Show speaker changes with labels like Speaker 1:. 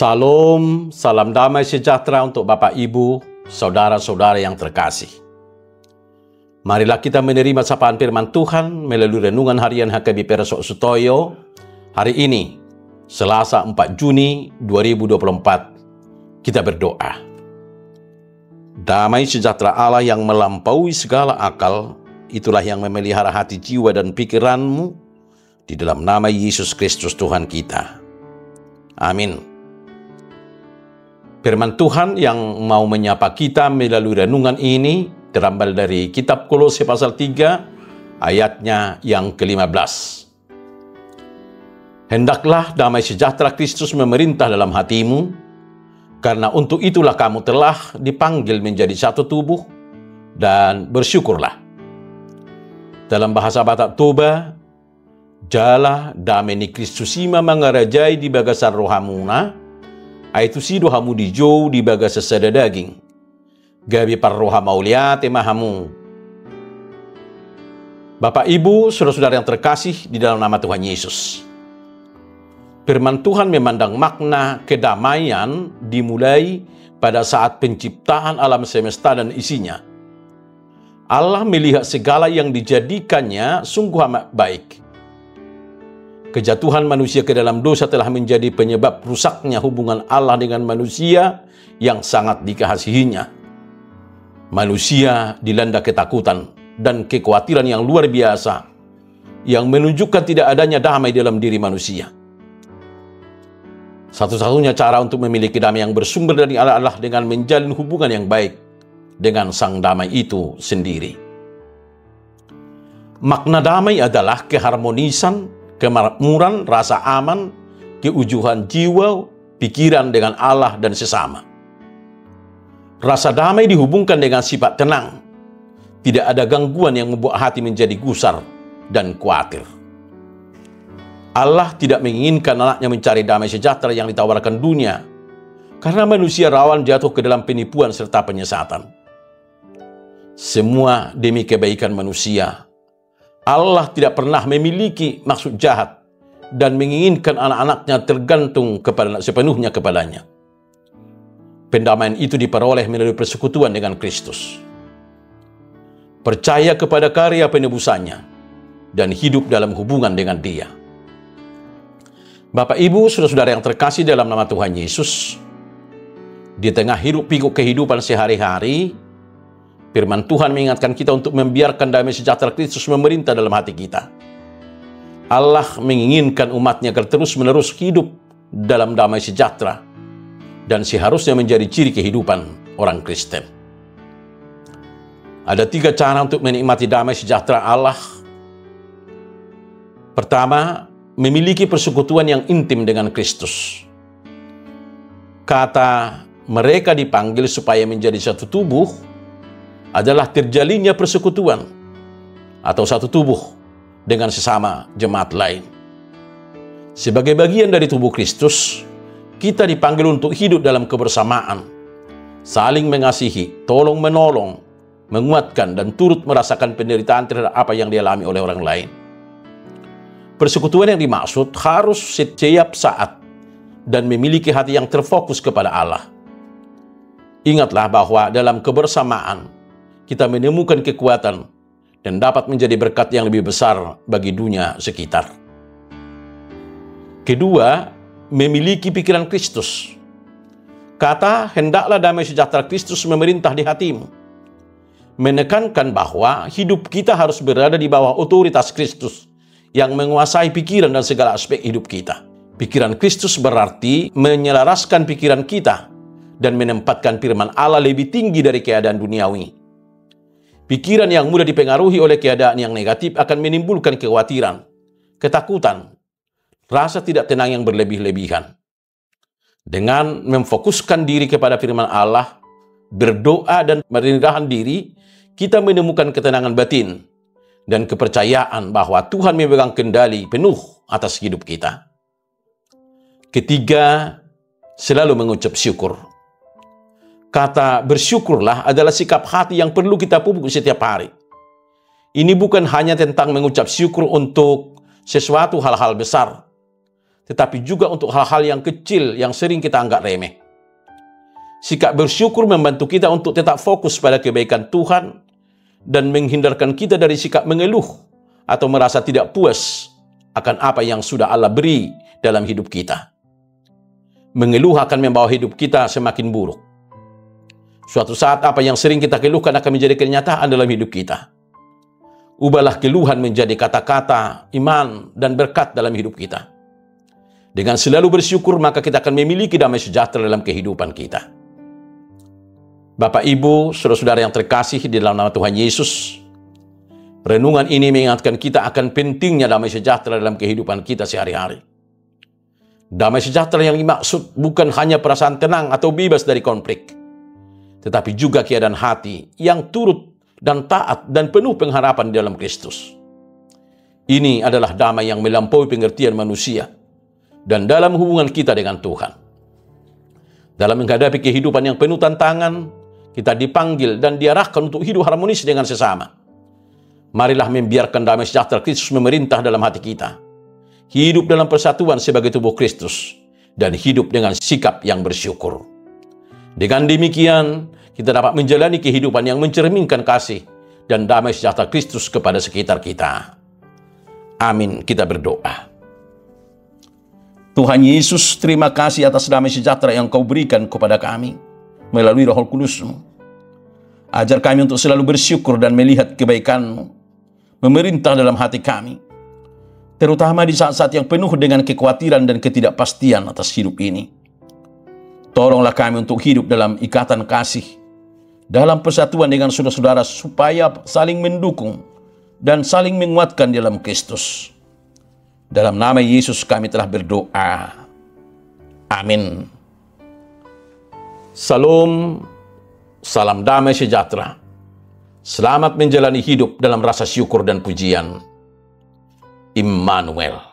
Speaker 1: Salam, salam damai sejahtera untuk Bapak, Ibu, saudara-saudara yang terkasih. Marilah kita menerima sapaan firman Tuhan melalui renungan harian HKBP Resok Sutoyo hari ini, Selasa 4 Juni 2024. Kita berdoa. Damai sejahtera Allah yang melampaui segala akal, itulah yang memelihara hati, jiwa, dan pikiranmu di dalam nama Yesus Kristus Tuhan kita. Amin. Firman Tuhan yang mau menyapa kita melalui renungan ini terambil dari kitab Kolose pasal 3 ayatnya yang ke-15. Hendaklah damai sejahtera Kristus memerintah dalam hatimu, karena untuk itulah kamu telah dipanggil menjadi satu tubuh, dan bersyukurlah. Dalam bahasa Batak Toba, jala damai ni Kristus ima mangarajai di bagasan rohamuna, aitu si dohamu di jauh di bagas sesada daging. Gabi parroha maulia temahamu. Bapak, Ibu, saudara-saudara yang terkasih di dalam nama Tuhan Yesus. Firman Tuhan memandang makna kedamaian dimulai pada saat penciptaan alam semesta dan isinya. Allah melihat segala yang dijadikannya sungguh amat baik. Kejatuhan manusia ke dalam dosa telah menjadi penyebab rusaknya hubungan Allah dengan manusia yang sangat dikasihinya. Manusia dilanda ketakutan dan kekhawatiran yang luar biasa yang menunjukkan tidak adanya damai dalam diri manusia. Satu-satunya cara untuk memiliki damai yang bersumber dari Allah adalah dengan menjalin hubungan yang baik dengan Sang Damai itu sendiri. Makna damai adalah keharmonisan, kemakmuran, rasa aman, keujuhan jiwa, pikiran dengan Allah dan sesama. Rasa damai dihubungkan dengan sifat tenang. Tidak ada gangguan yang membuat hati menjadi gusar dan khawatir. Allah tidak menginginkan anaknya mencari damai sejahtera yang ditawarkan dunia, karena manusia rawan jatuh ke dalam penipuan serta penyesatan. Semua demi kebaikan manusia. Allah tidak pernah memiliki maksud jahat dan menginginkan anak-anaknya tergantung sepenuhnya kepadanya. Pendamaian itu diperoleh melalui persekutuan dengan Kristus. Percaya kepada karya penebusannya dan hidup dalam hubungan dengan Dia. Bapak, Ibu, saudara-saudara yang terkasih dalam nama Tuhan Yesus, di tengah hiruk-pikuk kehidupan sehari-hari, firman Tuhan mengingatkan kita untuk membiarkan damai sejahtera Kristus memerintah dalam hati kita. Allah menginginkan umatnya agar terus-menerus hidup dalam damai sejahtera, dan seharusnya menjadi ciri kehidupan orang Kristen. Ada 3 cara untuk menikmati damai sejahtera Allah. Pertama, memiliki persekutuan yang intim dengan Kristus. Kata mereka dipanggil supaya menjadi satu tubuh adalah terjalinnya persekutuan atau satu tubuh dengan sesama jemaat lain. Sebagai bagian dari tubuh Kristus, kita dipanggil untuk hidup dalam kebersamaan, saling mengasihi, tolong-menolong, menguatkan, dan turut merasakan penderitaan terhadap apa yang dialami oleh orang lain. Persekutuan yang dimaksud harus setiap saat dan memiliki hati yang terfokus kepada Allah. Ingatlah bahwa dalam kebersamaan kita menemukan kekuatan dan dapat menjadi berkat yang lebih besar bagi dunia sekitar. Kedua, memiliki pikiran Kristus. Kata, hendaklah damai sejahtera Kristus memerintah di hatimu, menekankan bahwa hidup kita harus berada di bawah otoritas Kristus yang menguasai pikiran dan segala aspek hidup kita. Pikiran Kristus berarti menyelaraskan pikiran kita dan menempatkan firman Allah lebih tinggi dari keadaan duniawi. Pikiran yang mudah dipengaruhi oleh keadaan yang negatif akan menimbulkan kekhawatiran, ketakutan, rasa tidak tenang yang berlebih-lebihan. Dengan memfokuskan diri kepada firman Allah, berdoa dan merendahkan diri, kita menemukan ketenangan batin dan kepercayaan bahwa Tuhan memegang kendali penuh atas hidup kita. Ketiga, selalu mengucap syukur. Kata bersyukurlah adalah sikap hati yang perlu kita pupuk setiap hari. Ini bukan hanya tentang mengucap syukur untuk sesuatu hal-hal besar, tetapi juga untuk hal-hal yang kecil yang sering kita anggap remeh. Sikap bersyukur membantu kita untuk tetap fokus pada kebaikan Tuhan dan menghindarkan kita dari sikap mengeluh atau merasa tidak puas akan apa yang sudah Allah beri dalam hidup kita. Mengeluh akan membawa hidup kita semakin buruk. Suatu saat apa yang sering kita keluhkan akan menjadi kenyataan dalam hidup kita. Ubahlah keluhan menjadi kata-kata, iman, dan berkat dalam hidup kita. Dengan selalu bersyukur, maka kita akan memiliki damai sejahtera dalam kehidupan kita. Bapak, Ibu, saudara-saudara yang terkasih di dalam nama Tuhan Yesus, renungan ini mengingatkan kita akan pentingnya damai sejahtera dalam kehidupan kita sehari-hari. Damai sejahtera yang dimaksud bukan hanya perasaan tenang atau bebas dari konflik, tetapi juga keadaan hati yang turut dan taat dan penuh pengharapan di dalam Kristus. Ini adalah damai yang melampaui pengertian manusia dan dalam hubungan kita dengan Tuhan. Dalam menghadapi kehidupan yang penuh tantangan, kita dipanggil dan diarahkan untuk hidup harmonis dengan sesama. Marilah membiarkan damai sejahtera Kristus memerintah dalam hati kita. Hidup dalam persatuan sebagai tubuh Kristus dan hidup dengan sikap yang bersyukur. Dengan demikian, kita dapat menjalani kehidupan yang mencerminkan kasih dan damai sejahtera Kristus kepada sekitar kita. Amin. Kita berdoa. Tuhan Yesus, terima kasih atas damai sejahtera yang Kau berikan kepada kami melalui Roh Kudus-Mu. Ajar kami untuk selalu bersyukur dan melihat kebaikan-Mu memerintah dalam hati kami, terutama di saat-saat yang penuh dengan kekhawatiran dan ketidakpastian atas hidup ini. Tolonglah kami untuk hidup dalam ikatan kasih, dalam persatuan dengan saudara-saudara, supaya saling mendukung dan saling menguatkan dalam Kristus. Dalam nama Yesus kami telah berdoa. Amin. Salam, salam damai sejahtera. Selamat menjalani hidup dalam rasa syukur dan pujian. Immanuel.